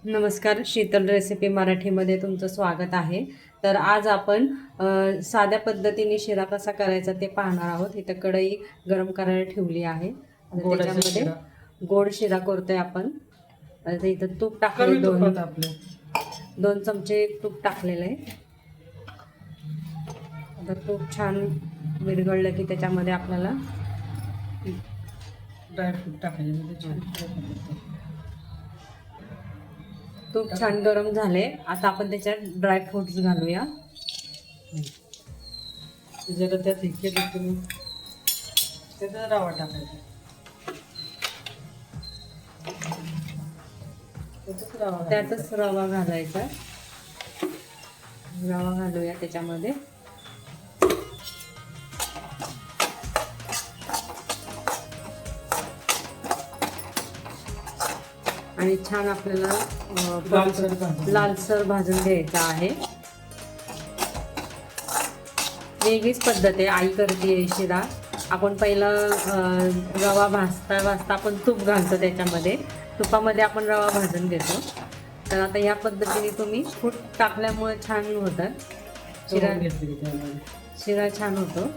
नमस्कार, शीतल रेसिपी मराठीमध्ये तुमचं स्वागत आहे. तर आज आपण साध्या पद्धतीने शिरा कसा करायचा ते पाहणार आहोत. इथं कढई गरम करायला ठेवली आहे. आता त्याच्यामध्ये गोड शिरा करतोय आपण. आता इथं तूप टाकले, दोन चमचे तूप टाकलेलं आहे. आता तूप छान विरघळलं की त्याच्यामध्ये आपल्याला ड्रायफ्रूट टाकायचे. तूप छान गरम झाले. आता आपण त्याच्यात ड्रायफ्रुट्स घालूया. जरा त्यात हे केलं तुम्ही त्याचा रवा टाकायचा. त्यातच रवा घालायचा. रवा घालूया त्याच्यामध्ये. आणि छान आपल्याला लालसर भाजून घ्यायचा आहे. वेगळीच पद्धत आहे, आई करते शिरा. आपण पहिला रवा भाजता आपण तूप घालतो त्याच्यामध्ये. तुपामध्ये आपण रवा भाजून घेतो. तर आता या पद्धतीने तुम्ही फूट टाकल्यामुळे छान होतात शिरा छान होतो.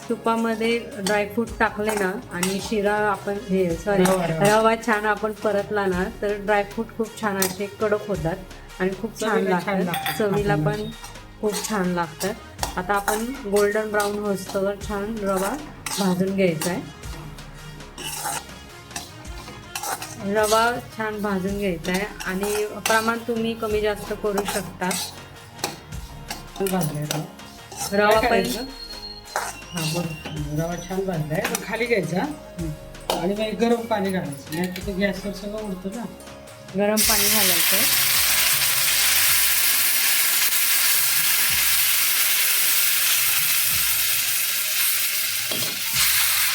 तुपामध्ये ड्रायफ्रूट टाकले ना आणि शिरा आपण रवा छान आपण परतला ना तर ड्रायफ्रूट खूप छान असे कडक होतात आणि खूप छान लागतात. चवीला पण खूप छान लागतात. आता आपण गोल्डन ब्राऊन होस्तवर छान रवा भाजून घ्यायचा आहे. रवा छान भाजून घ्यायचा आहे आणि प्रमाण तुम्ही कमी जास्त करू शकता. रवा पण रवा छान भाजलाय खाली घ्यायचा आणि मग गरम पाणी घालायचं. नाही तर गॅसवर सगळं उडतं ना. गरम पाणी घालायचं.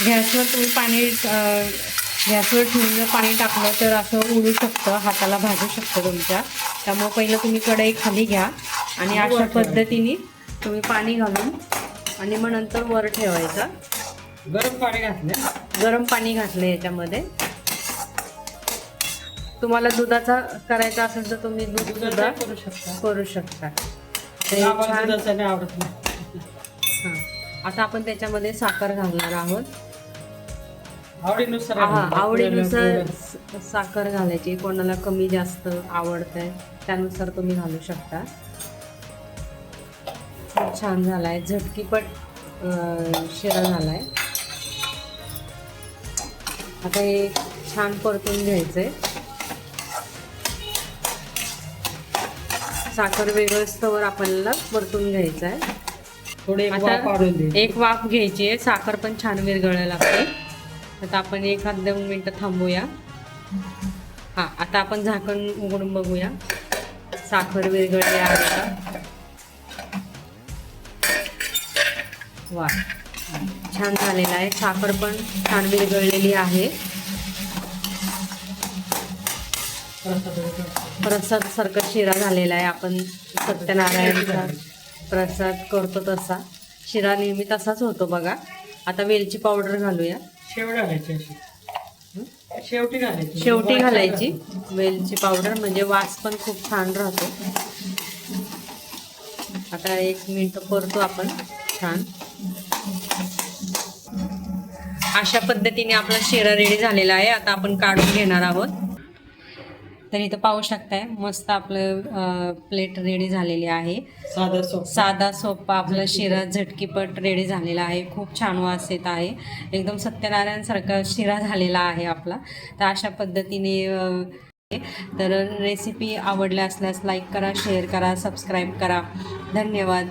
गॅसवर तुम्ही गॅसवर ठेवून जर पाणी टाकलं तर असं उडू शकतं, हाताला भाजू शकतं तुमच्या. त्यामुळे पहिलं तुम्ही कढई खाली घ्या आणि अशा पद्धतीने तुम्ही पाणी घालून आणि मग नंतर वर ठेवायचं. गरम पाणी घातलं याच्यामध्ये. तुम्हाला दुधाचा करायचा असेल तर तुम्ही दूध सुद्धा करू शकता. आता आपण त्याच्यामध्ये साखर घालणार आहोत. आवडीनुसार साखर घालायची. कोणाला कमी जास्त आवडतंय त्यानुसार तुम्ही घालू शकता. खूप छान झालाय, झटकीपट शिरा झालाय. आता हे छान परतून घ्यायचंय. साखर वेगळं आपल्याला परतून घ्यायचं आहे. एक वाफ घ्यायची आहे. साखर पण छान विरघळायला लागते. आता आपण 1-2 मिनिटं थांबूया. आता आपण झाकण उघडून बघूया साखर विरघळली आहे का. वा, छान झालेला आहे. साखर पण छान विरघळलेली आहे. प्रसाद सारखं शिरा झालेला आहे. आपण सत्यनारायणचा प्रसाद करतो तसा शिरा नेहमी तसाच होतो बघा. आता वेलची पावडर घालूया. शेवटी घालायची वेलची पावडर, म्हणजे वास पण खूप छान राहतो. आता 1 मिनिट परतो आपण छान. अशा पद्धतीने आपला शिरा रेडी झालेला आहे. आता आपण काढून घेणार आहोत. तर इथं पाहू शकताय मस्त आपलं प्लेट रेडी झालेली आहे. साधा सोपा आपला शिरा झटकीपट रेडी झालेला आहे. खूप छान वास येत आहे. एकदम सत्यनारायण सारखा शिरा झालेला आहे आपला. तर अशा पद्धतीने तर रेसिपी आवडल्या असल्यास लाईक करा, शेअर करा, सबस्क्राईब करा. धन्यवाद.